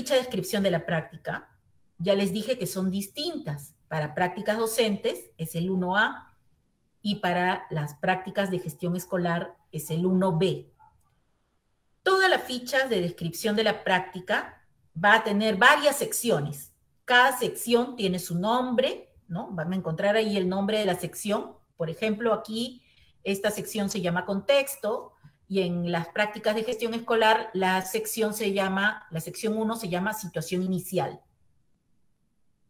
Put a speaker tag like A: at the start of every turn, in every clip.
A: ficha de descripción de la práctica, ya les dije que son distintas. Para prácticas docentes es el 1A y para las prácticas de gestión escolar es el 1B. Toda la ficha de descripción de la práctica va a tener varias secciones. Cada sección tiene su nombre, ¿no? Van a encontrar ahí el nombre de la sección. Por ejemplo, aquí esta sección se llama contexto y en las prácticas de gestión escolar la sección 1 se llama situación inicial.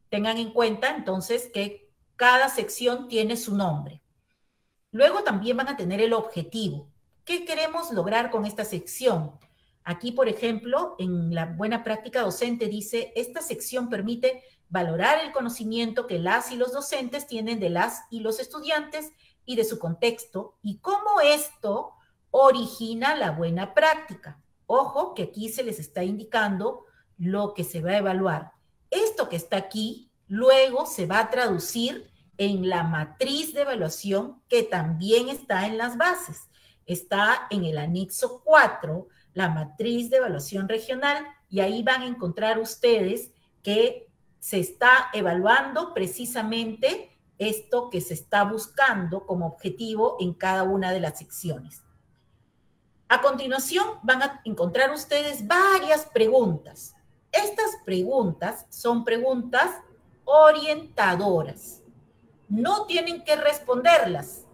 A: Tengan en cuenta entonces que cada sección tiene su nombre. Luego también van a tener el objetivo. ¿Qué queremos lograr con esta sección? Aquí, por ejemplo, en la buena práctica docente dice, esta sección permite valorar el conocimiento que las y los docentes tienen de las y los estudiantes y de su contexto y cómo esto origina la buena práctica. Ojo que aquí se les está indicando lo que se va a evaluar. Esto que está aquí luego se va a traducir en la matriz de evaluación que también está en las bases. Está en el anexo 4, la matriz de evaluación regional, y ahí van a encontrar ustedes que se está evaluando precisamente esto que se está buscando como objetivo en cada una de las secciones. A continuación van a encontrar ustedes varias preguntas. Estas preguntas son preguntas orientadoras. No tienen que responderlas.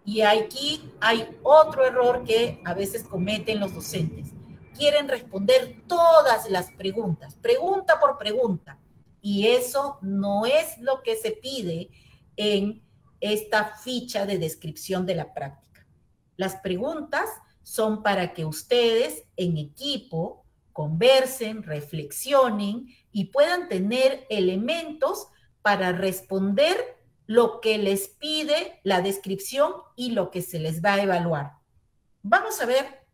A: Y aquí hay otro error que a veces cometen los docentes. Quieren responder todas las preguntas, pregunta por pregunta. Y eso no es lo que se pide en esta ficha de descripción de la práctica. Las preguntas son para que ustedes en equipo conversen, reflexionen y puedan tener elementos para responder lo que les pide la descripción y lo que se les va a evaluar. Vamos a ver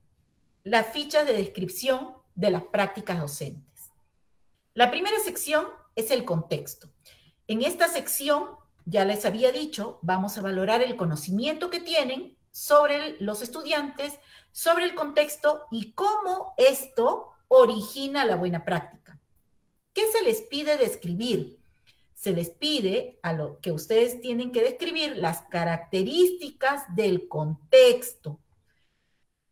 A: la ficha de descripción de las prácticas docentes. La primera sección es el contexto. En esta sección, ya les había dicho, vamos a valorar el conocimiento que tienen sobre los estudiantes, sobre el contexto y cómo esto origina la buena práctica. ¿Qué se les pide describir? Se les pide a lo que ustedes tienen que describir las características del contexto.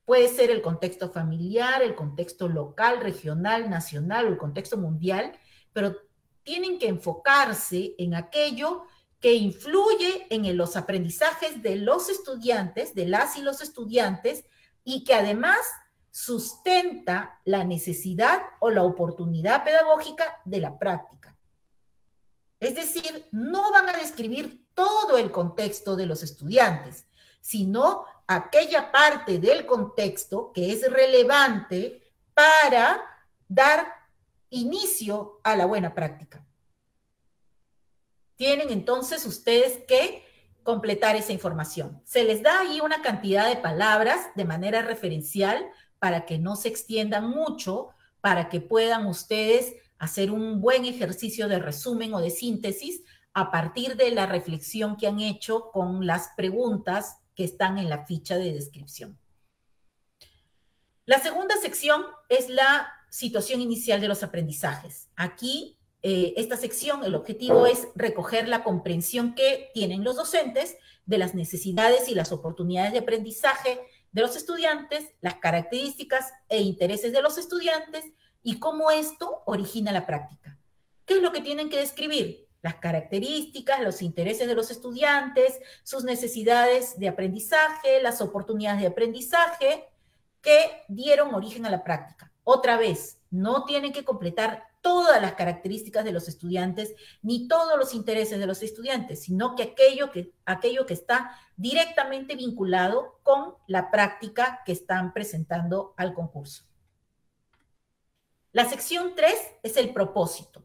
A: Puede ser el contexto familiar, el contexto local, regional, nacional o el contexto mundial, pero tienen que enfocarse en aquello que influye en los aprendizajes de los estudiantes, de las y los estudiantes, y que además sustenta la necesidad o la oportunidad pedagógica de la práctica. Es decir, no van a describir todo el contexto de los estudiantes, sino aquella parte del contexto que es relevante para dar inicio a la buena práctica. Tienen entonces ustedes que completar esa información. Se les da ahí una cantidad de palabras de manera referencial para que no se extiendan mucho, para que puedan ustedes hacer un buen ejercicio de resumen o de síntesis a partir de la reflexión que han hecho con las preguntas que están en la ficha de descripción. La segunda sección es la situación inicial de los aprendizajes. Aquí, esta sección, el objetivo es recoger la comprensión que tienen los docentes de las necesidades y las oportunidades de aprendizaje de los estudiantes, las características e intereses de los estudiantes y cómo esto origina la práctica. ¿Qué es lo que tienen que describir? Las características, los intereses de los estudiantes, sus necesidades de aprendizaje, las oportunidades de aprendizaje que dieron origen a la práctica. Otra vez, no tienen que completar todas las características de los estudiantes ni todos los intereses de los estudiantes, sino que aquello que está directamente vinculado con la práctica que están presentando al concurso. La sección 3 es el propósito.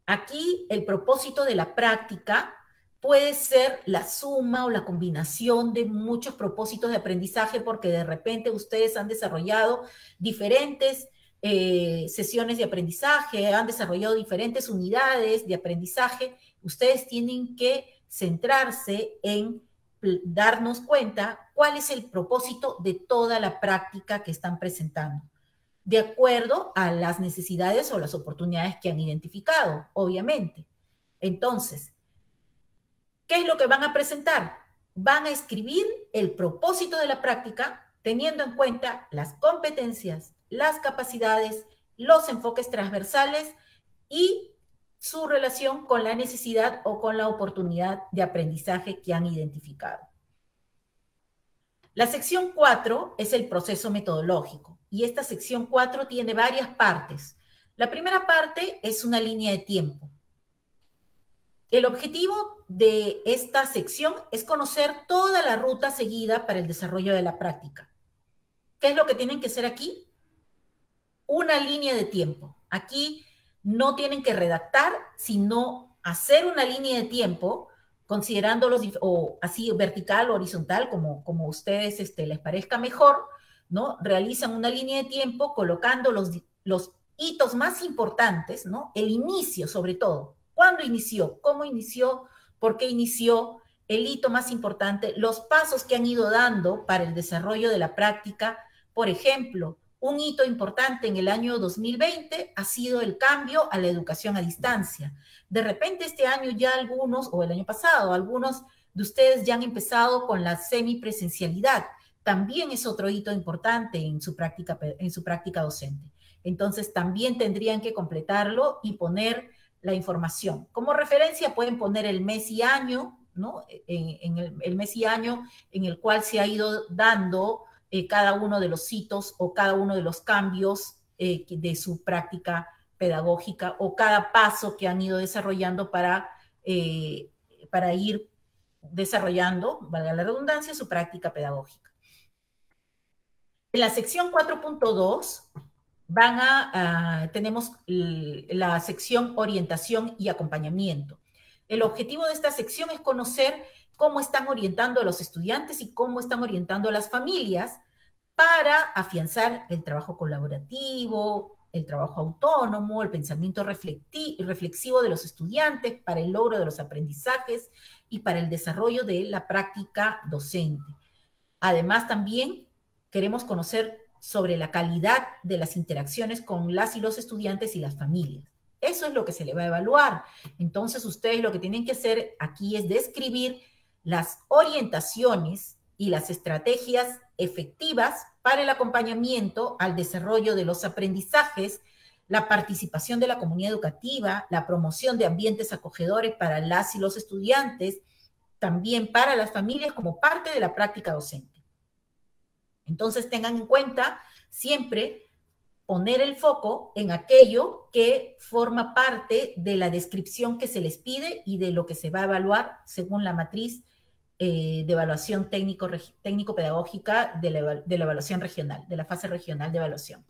A: Aquí el propósito de la práctica puede ser la suma o la combinación de muchos propósitos de aprendizaje porque de repente ustedes han desarrollado diferentes sesiones de aprendizaje, han desarrollado diferentes unidades de aprendizaje. Ustedes tienen que centrarse en darnos cuenta cuál es el propósito de toda la práctica que están presentando. de acuerdo a las necesidades o las oportunidades que han identificado, obviamente. Entonces, ¿qué es lo que van a presentar? Van a escribir el propósito de la práctica teniendo en cuenta las competencias, las capacidades, los enfoques transversales y su relación con la necesidad o con la oportunidad de aprendizaje que han identificado. La sección 4 es el proceso metodológico y esta sección 4 tiene varias partes. La primera parte es una línea de tiempo. El objetivo de esta sección es conocer toda la ruta seguida para el desarrollo de la práctica. ¿Qué es lo que tienen que hacer aquí? Una línea de tiempo. Aquí no tienen que redactar, sino hacer una línea de tiempo, considerándolos o así vertical o horizontal, como ustedes les parezca mejor, ¿no? Realizan una línea de tiempo colocando los hitos más importantes, ¿no? El inicio, sobre todo. ¿Cuándo inició? ¿Cómo inició? ¿Por qué inició? El hito más importante, los pasos que han ido dando para el desarrollo de la práctica. Por ejemplo, un hito importante en el año 2020 ha sido el cambio a la educación a distancia. De repente este año ya algunos, o el año pasado, algunos de ustedes ya han empezado con la semipresencialidad. También es otro hito importante en su práctica docente. Entonces también tendrían que completarlo y poner la información. Como referencia pueden poner el mes y año, ¿no? En el mes y año en el cual se ha ido dando cada uno de los hitos o cada uno de los cambios de su práctica pedagógica o cada paso que han ido desarrollando para ir desarrollando, valga la redundancia, su práctica pedagógica. En la sección 4.2 tenemos la sección orientación y acompañamiento. El objetivo de esta sección es conocer cómo están orientando a los estudiantes y cómo están orientando a las familias para afianzar el trabajo colaborativo, el trabajo autónomo, el pensamiento reflexivo de los estudiantes para el logro de los aprendizajes y para el desarrollo de la práctica docente. Además, también queremos conocer sobre la calidad de las interacciones con las y los estudiantes y las familias. Eso es lo que se le va a evaluar. Entonces, ustedes lo que tienen que hacer aquí es describir las orientaciones y las estrategias efectivas para el acompañamiento al desarrollo de los aprendizajes, la participación de la comunidad educativa, la promoción de ambientes acogedores para las y los estudiantes, también para las familias como parte de la práctica docente. Entonces tengan en cuenta siempre poner el foco en aquello que forma parte de la descripción que se les pide y de lo que se va a evaluar según la matriz de evaluación técnico-pedagógica de la evaluación regional, de la fase regional de evaluación.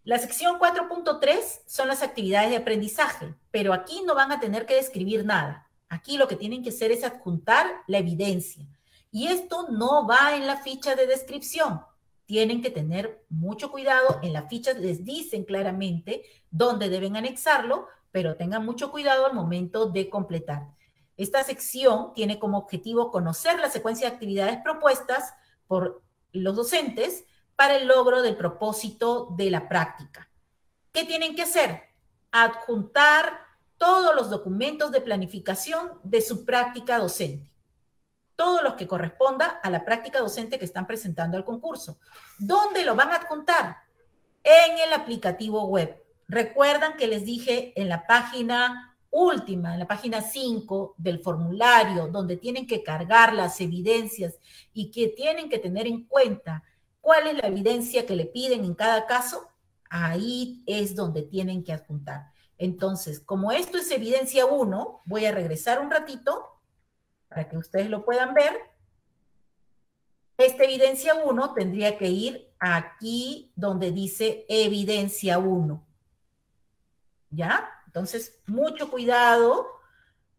A: La sección 4.3 son las actividades de aprendizaje, pero aquí no van a tener que describir nada. Aquí lo que tienen que hacer es adjuntar la evidencia. Y esto no va en la ficha de descripción. Tienen que tener mucho cuidado. En la ficha les dicen claramente dónde deben anexarlo, pero tengan mucho cuidado al momento de completar. Esta sección tiene como objetivo conocer la secuencia de actividades propuestas por los docentes para el logro del propósito de la práctica. ¿Qué tienen que hacer? Adjuntar todos los documentos de planificación de su práctica docente. Todos los que corresponda a la práctica docente que están presentando al concurso. ¿Dónde lo van a adjuntar? En el aplicativo web. Recuerdan que les dije en la página última, en la página 5 del formulario, donde tienen que cargar las evidencias y que tienen que tener en cuenta cuál es la evidencia que le piden en cada caso. Ahí es donde tienen que adjuntar. Entonces, como esto es evidencia 1, voy a regresar un ratito para que ustedes lo puedan ver. Esta evidencia 1 tendría que ir aquí donde dice evidencia 1. ¿Ya? Entonces, mucho cuidado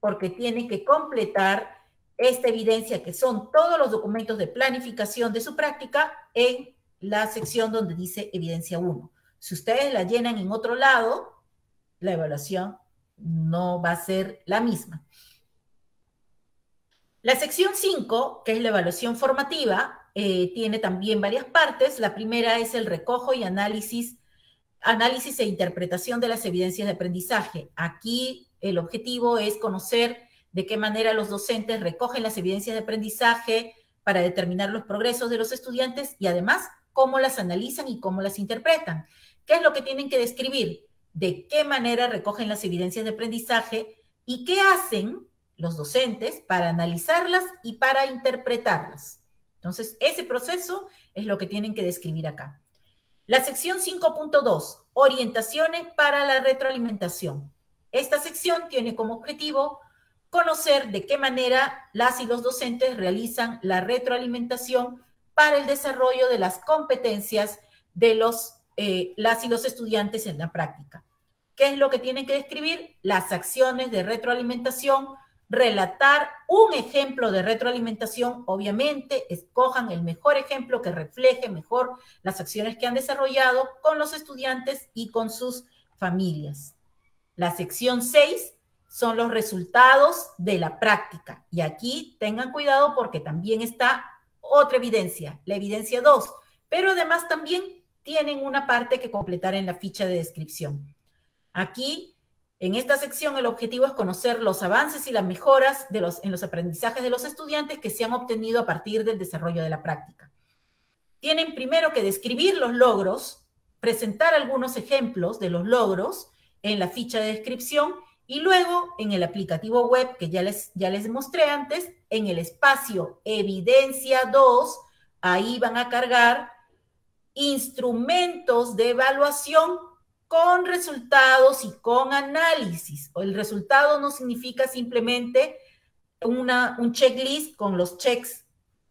A: porque tienen que completar esta evidencia que son todos los documentos de planificación de su práctica en la sección donde dice evidencia 1. Si ustedes la llenan en otro lado, la evaluación no va a ser la misma. La sección 5, que es la evaluación formativa, tiene también varias partes. La primera es el recojo y análisis e interpretación de las evidencias de aprendizaje. Aquí el objetivo es conocer de qué manera los docentes recogen las evidencias de aprendizaje para determinar los progresos de los estudiantes y además cómo las analizan y cómo las interpretan. ¿Qué es lo que tienen que describir? De qué manera recogen las evidencias de aprendizaje y qué hacen los docentes para analizarlas y para interpretarlas. Entonces, ese proceso es lo que tienen que describir acá. La sección 5.2, orientaciones para la retroalimentación. Esta sección tiene como objetivo conocer de qué manera las y los docentes realizan la retroalimentación para el desarrollo de las competencias de las y los estudiantes en la práctica. ¿Qué es lo que tienen que describir? Las acciones de retroalimentación, relatar un ejemplo de retroalimentación, obviamente, escojan el mejor ejemplo que refleje mejor las acciones que han desarrollado con los estudiantes y con sus familias. La sección 6 son los resultados de la práctica. Y aquí tengan cuidado porque también está otra evidencia, la evidencia 2, pero además también tienen una parte que completar en la ficha de descripción. Aquí, en esta sección, el objetivo es conocer los avances y las mejoras en los aprendizajes de los estudiantes que se han obtenido a partir del desarrollo de la práctica. Tienen primero que describir los logros, presentar algunos ejemplos de los logros en la ficha de descripción y luego en el aplicativo web que ya les mostré antes, en el espacio Evidencia 2, ahí van a cargar instrumentos de evaluación con resultados y con análisis. El resultado no significa simplemente un checklist con los checks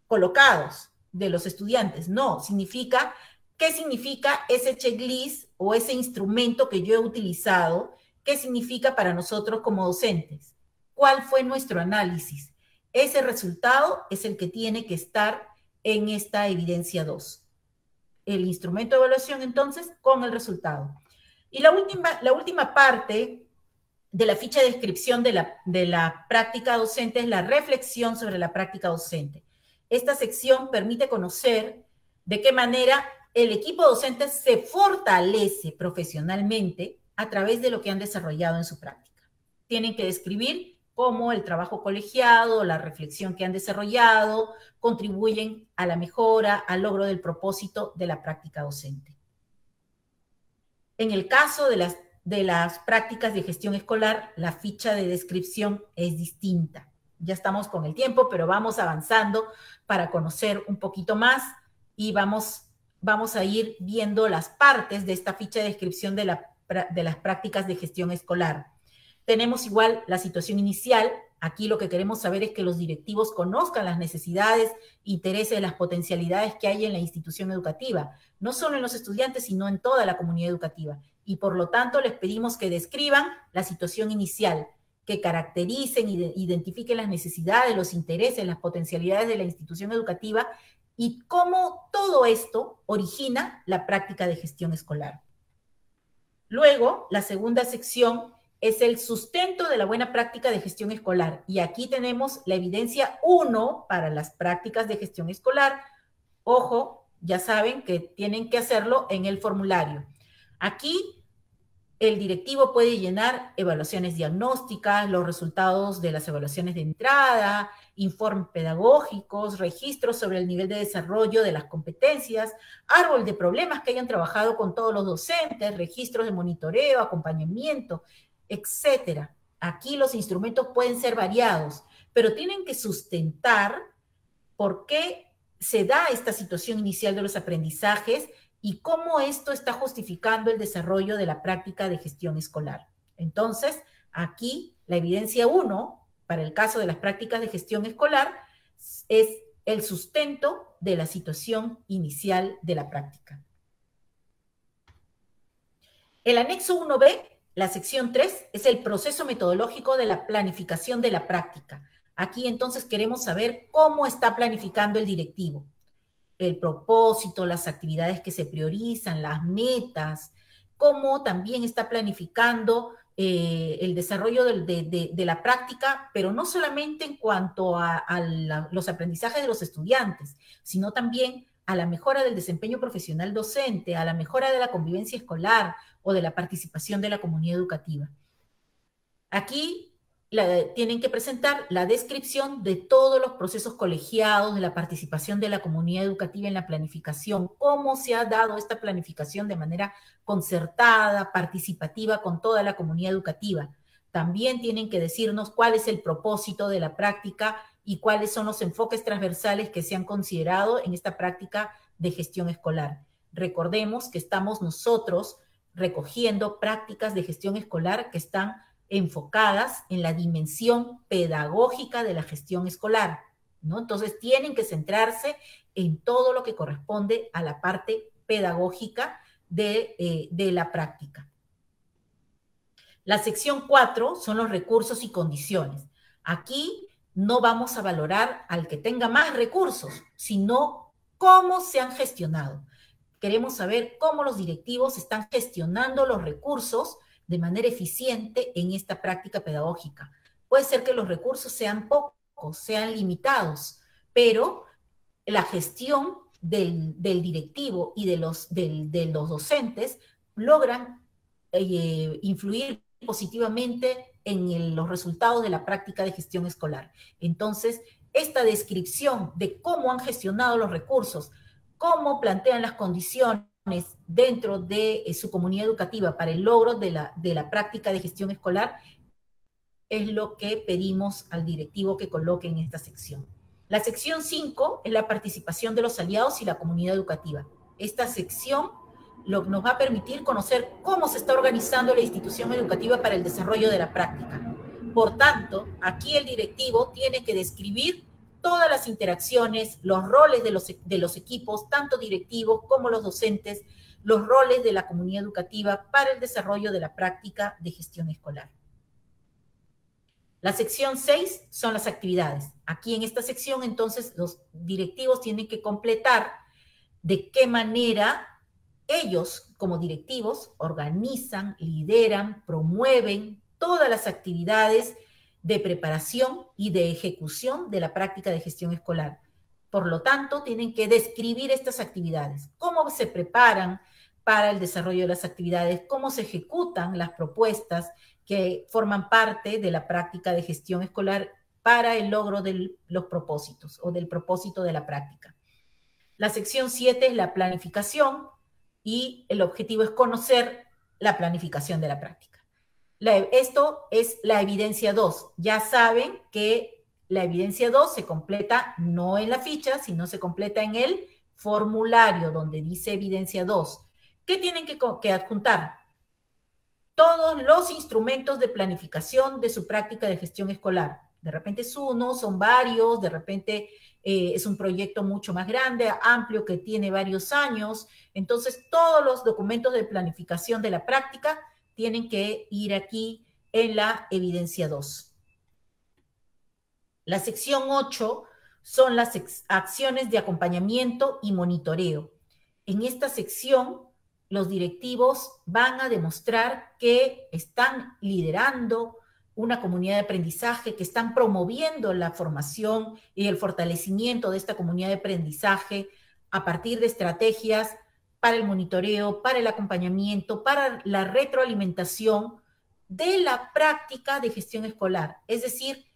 A: colocados de los estudiantes. No, significa qué significa ese checklist o ese instrumento que yo he utilizado, qué significa para nosotros como docentes, cuál fue nuestro análisis. Ese resultado es el que tiene que estar en esta evidencia 2. El instrumento de evaluación, entonces, con el resultado. Y la última parte de la ficha de descripción de la práctica docente es la reflexión sobre la práctica docente. Esta sección permite conocer de qué manera el equipo docente se fortalece profesionalmente a través de lo que han desarrollado en su práctica. Tienen que describir cómo el trabajo colegiado, la reflexión que han desarrollado, contribuyen a la mejora, al logro del propósito de la práctica docente. En el caso de las prácticas de gestión escolar, la ficha de descripción es distinta. Ya estamos con el tiempo, pero vamos avanzando para conocer un poquito más y vamos a ir viendo las partes de esta ficha de descripción de las prácticas de gestión escolar. Tenemos igual la situación inicial. Aquí lo que queremos saber es que los directivos conozcan las necesidades, intereses, las potencialidades que hay en la institución educativa, no solo en los estudiantes, sino en toda la comunidad educativa. Y por lo tanto les pedimos que describan la situación inicial, que caractericen y identifiquen las necesidades, los intereses, las potencialidades de la institución educativa y cómo todo esto origina la práctica de gestión escolar. Luego, la segunda sección es el sustento de la buena práctica de gestión escolar. Y aquí tenemos la evidencia 1 para las prácticas de gestión escolar. Ojo, ya saben que tienen que hacerlo en el formulario. Aquí el directivo puede llenar evaluaciones diagnósticas, los resultados de las evaluaciones de entrada, informes pedagógicos, registros sobre el nivel de desarrollo de las competencias, árbol de problemas que hayan trabajado con todos los docentes, registros de monitoreo, acompañamiento, etcétera. Aquí los instrumentos pueden ser variados, pero tienen que sustentar por qué se da esta situación inicial de los aprendizajes y cómo esto está justificando el desarrollo de la práctica de gestión escolar. Entonces, aquí la evidencia 1, para el caso de las prácticas de gestión escolar, es el sustento de la situación inicial de la práctica. El anexo 1B, la sección 3, es el proceso metodológico de la planificación de la práctica. Aquí entonces queremos saber cómo está planificando el directivo. El propósito, las actividades que se priorizan, las metas, cómo también está planificando el desarrollo de la práctica, pero no solamente en cuanto a los aprendizajes de los estudiantes, sino también a la mejora del desempeño profesional docente, a la mejora de la convivencia escolar o de la participación de la comunidad educativa. Aquí tienen que presentar la descripción de todos los procesos colegiados, de la participación de la comunidad educativa en la planificación, cómo se ha dado esta planificación de manera concertada, participativa con toda la comunidad educativa. También tienen que decirnos cuál es el propósito de la práctica y cuáles son los enfoques transversales que se han considerado en esta práctica de gestión escolar. Recordemos que estamos nosotros recogiendo prácticas de gestión escolar que están enfocadas en la dimensión pedagógica de la gestión escolar, ¿no? Entonces tienen que centrarse en todo lo que corresponde a la parte pedagógica de la práctica. La sección 4 son los recursos y condiciones. Aquí no vamos a valorar al que tenga más recursos, sino cómo se han gestionado. Queremos saber cómo los directivos están gestionando los recursos de manera eficiente en esta práctica pedagógica. Puede ser que los recursos sean pocos, sean limitados, pero la gestión del directivo y de los docentes logran influir positivamente en los resultados de la práctica de gestión escolar. Entonces, esta descripción de cómo han gestionado los recursos, cómo plantean las condiciones dentro de su comunidad educativa para el logro de la práctica de gestión escolar, es lo que pedimos al directivo que coloque en esta sección. La sección 5 es la participación de los aliados y la comunidad educativa. Esta sección nos va a permitir conocer cómo se está organizando la institución educativa para el desarrollo de la práctica. Por tanto, aquí el directivo tiene que describir todas las interacciones, los roles de los equipos, tanto directivos como los docentes, los roles de la comunidad educativa para el desarrollo de la práctica de gestión escolar. La sección 6 son las actividades. Aquí en esta sección, entonces, los directivos tienen que completar de qué manera ellos, como directivos, organizan, lideran, promueven todas las actividades de preparación y de ejecución de la práctica de gestión escolar. Por lo tanto, tienen que describir estas actividades, cómo se preparan para el desarrollo de las actividades, cómo se ejecutan las propuestas que forman parte de la práctica de gestión escolar para el logro de los propósitos o del propósito de la práctica. La sección 7 es la planificación y el objetivo es conocer la planificación de la práctica. Esto es la evidencia 2. Ya saben que la evidencia 2 se completa no en la ficha, sino se completa en el formulario donde dice evidencia 2. ¿Qué tienen que adjuntar? Todos los instrumentos de planificación de su práctica de gestión escolar. De repente es uno, son varios, de repente es un proyecto mucho más grande, amplio, que tiene varios años. Entonces, todos los documentos de planificación de la práctica tienen que ir aquí en la evidencia 2. La sección 8 son las acciones de acompañamiento y monitoreo. En esta sección, los directivos van a demostrar que están liderando una comunidad de aprendizaje, que están promoviendo la formación y el fortalecimiento de esta comunidad de aprendizaje a partir de estrategias para el monitoreo, para el acompañamiento, para la retroalimentación de la práctica de gestión escolar. Es decir,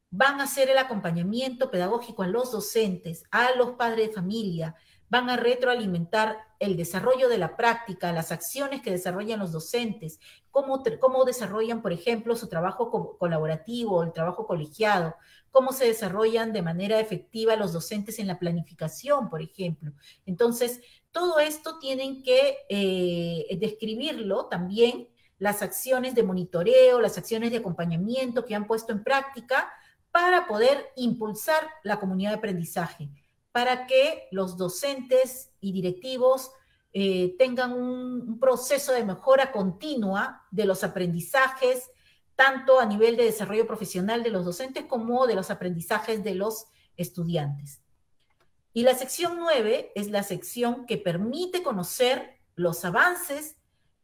A: van a hacer el acompañamiento pedagógico a los docentes, a los padres de familia, van a retroalimentar el desarrollo de la práctica, las acciones que desarrollan los docentes, cómo desarrollan, por ejemplo, su trabajo colaborativo, el trabajo colegiado, cómo se desarrollan de manera efectiva los docentes en la planificación, por ejemplo. Entonces, todo esto tienen que describirlo también, las acciones de monitoreo, las acciones de acompañamiento que han puesto en práctica para poder impulsar la comunidad de aprendizaje, para que los docentes y directivos tengan un proceso de mejora continua de los aprendizajes, tanto a nivel de desarrollo profesional de los docentes como de los aprendizajes de los estudiantes. Y la sección 9 es la sección que permite conocer los avances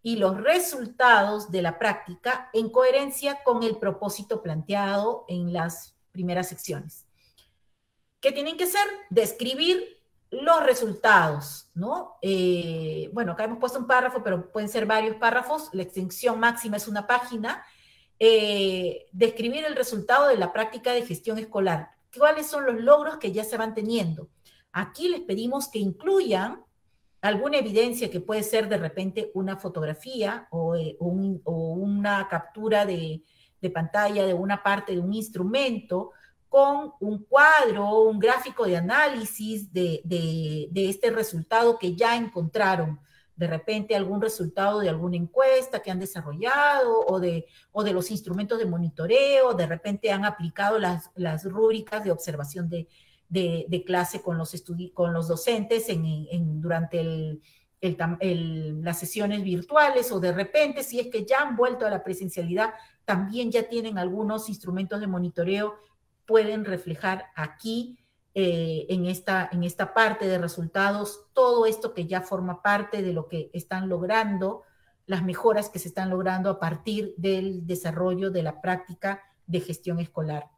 A: y los resultados de la práctica en coherencia con el propósito planteado en las primeras secciones. ¿Qué tienen que hacer? Describir los resultados, ¿no? Bueno, acá hemos puesto un párrafo, pero pueden ser varios párrafos. La extensión máxima es una página. Describir el resultado de la práctica de gestión escolar. ¿Cuáles son los logros que ya se van teniendo? Aquí les pedimos que incluyan alguna evidencia que puede ser de repente una fotografía o una captura de pantalla de una parte de un instrumento con un cuadro o un gráfico de análisis de este resultado que ya encontraron. De repente algún resultado de alguna encuesta que han desarrollado o de los instrumentos de monitoreo, de repente han aplicado las rúbricas de observación de clase con los docentes durante las sesiones virtuales, o de repente, si es que ya han vuelto a la presencialidad, también ya tienen algunos instrumentos de monitoreo, pueden reflejar aquí en esta parte de resultados todo esto que ya forma parte de lo que están logrando, las mejoras que se están logrando a partir del desarrollo de la práctica de gestión escolar.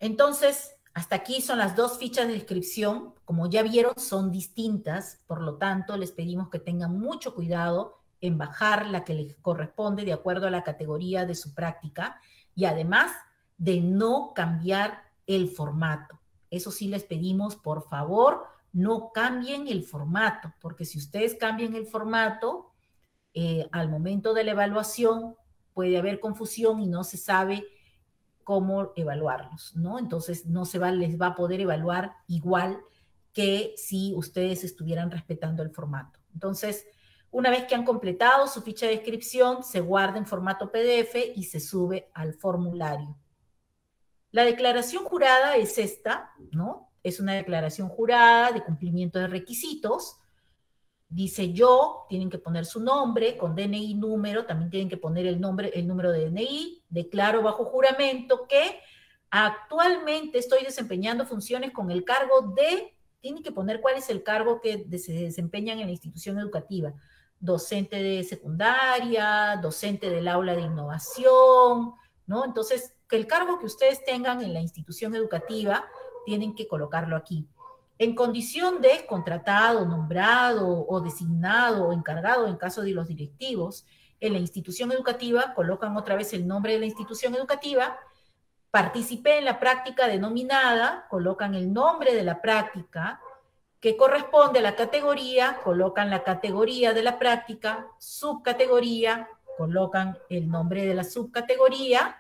A: Entonces, hasta aquí son las dos fichas de descripción. Como ya vieron, son distintas, por lo tanto, les pedimos que tengan mucho cuidado en bajar la que les corresponde de acuerdo a la categoría de su práctica, y además de no cambiar el formato. Eso sí les pedimos, por favor, no cambien el formato, porque si ustedes cambian el formato, al momento de la evaluación puede haber confusión y no se sabe cómo evaluarlos, ¿no? Entonces no les va a poder evaluar igual que si ustedes estuvieran respetando el formato. Entonces, una vez que han completado su ficha de descripción, se guarda en formato PDF y se sube al formulario. La declaración jurada es esta, ¿no? Es una declaración jurada de cumplimiento de requisitos. Dice yo, tienen que poner su nombre con DNI número, también tienen que poner el número de DNI. Declaro bajo juramento que actualmente estoy desempeñando funciones con el cargo de, tienen que poner cuál es el cargo que se desempeñan en la institución educativa. Docente de secundaria, docente del aula de innovación, ¿no? Entonces, que el cargo que ustedes tengan en la institución educativa, tienen que colocarlo aquí. En condición de contratado, nombrado o designado o encargado en caso de los directivos en la institución educativa, colocan otra vez el nombre de la institución educativa. Participé en la práctica denominada, colocan el nombre de la práctica que corresponde a la categoría, colocan la categoría de la práctica, subcategoría, colocan el nombre de la subcategoría,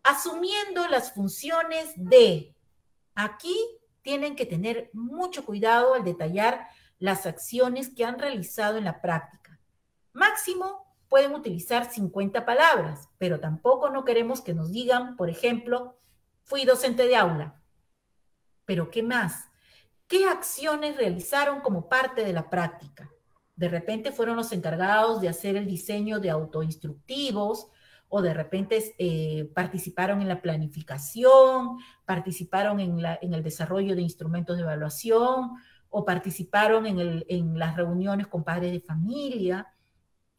A: asumiendo las funciones de. Aquí tienen que tener mucho cuidado al detallar las acciones que han realizado en la práctica. Máximo pueden utilizar 50 palabras, pero tampoco no queremos que nos digan, por ejemplo, fui docente de aula. ¿Pero qué más? ¿Qué acciones realizaron como parte de la práctica? De repente fueron los encargados de hacer el diseño de autoinstructivos, o de repente participaron en la planificación, participaron en el desarrollo de instrumentos de evaluación, o participaron en las reuniones con padres de familia.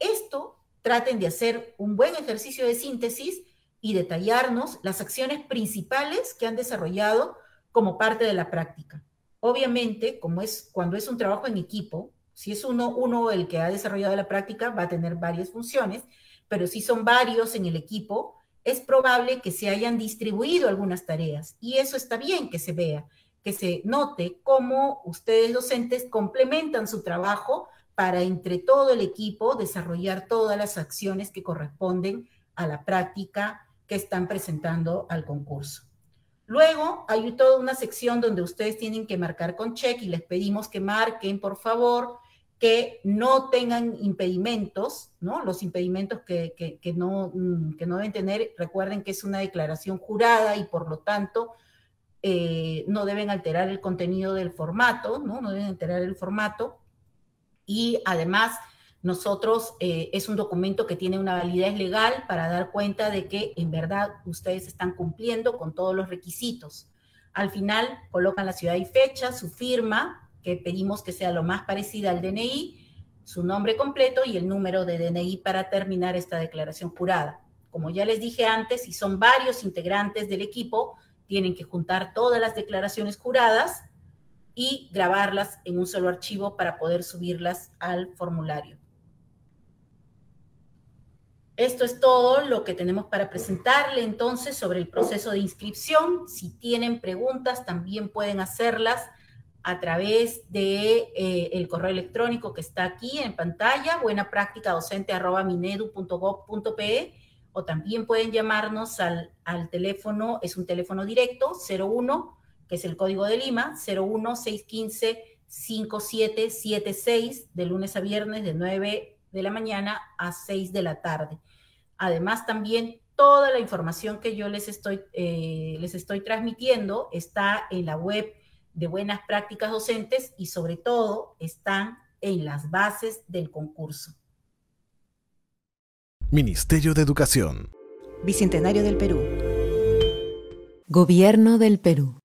A: Esto traten de hacer un buen ejercicio de síntesis y detallarnos las acciones principales que han desarrollado como parte de la práctica. Obviamente, cuando es un trabajo en equipo, si es uno el que ha desarrollado la práctica, va a tener varias funciones, pero si son varios en el equipo, es probable que se hayan distribuido algunas tareas, y eso está bien que se vea, que se note cómo ustedes docentes complementan su trabajo para entre todo el equipo desarrollar todas las acciones que corresponden a la práctica que están presentando al concurso. Luego hay toda una sección donde ustedes tienen que marcar con check, y les pedimos que marquen, por favor, que no tengan impedimentos, ¿no? Los impedimentos que no deben tener, recuerden que es una declaración jurada y por lo tanto no deben alterar el contenido del formato, ¿no? No deben alterar el formato, y además nosotros es un documento que tiene una validez legal para dar cuenta de que en verdad ustedes están cumpliendo con todos los requisitos. Al final colocan la ciudad y fecha, su firma, que pedimos que sea lo más parecida al DNI, su nombre completo y el número de DNI para terminar esta declaración jurada. Como ya les dije antes, si son varios integrantes del equipo, tienen que juntar todas las declaraciones juradas y grabarlas en un solo archivo para poder subirlas al formulario. Esto es todo lo que tenemos para presentarle entonces sobre el proceso de inscripción. Si tienen preguntas, también pueden hacerlas a través de el correo electrónico que está aquí en pantalla, buenapracticadocente@minedu.gov.pe, o también pueden llamarnos al teléfono, es un teléfono directo, 01, que es el código de Lima, 01-615-5776, de lunes a viernes de 9 de la mañana a 6 de la tarde. Además, también toda la información que yo les estoy transmitiendo está en la web de Buenas Prácticas Docentes y sobre todo están en las bases del concurso.
B: Ministerio de Educación.
C: Bicentenario del Perú.
D: Gobierno del Perú.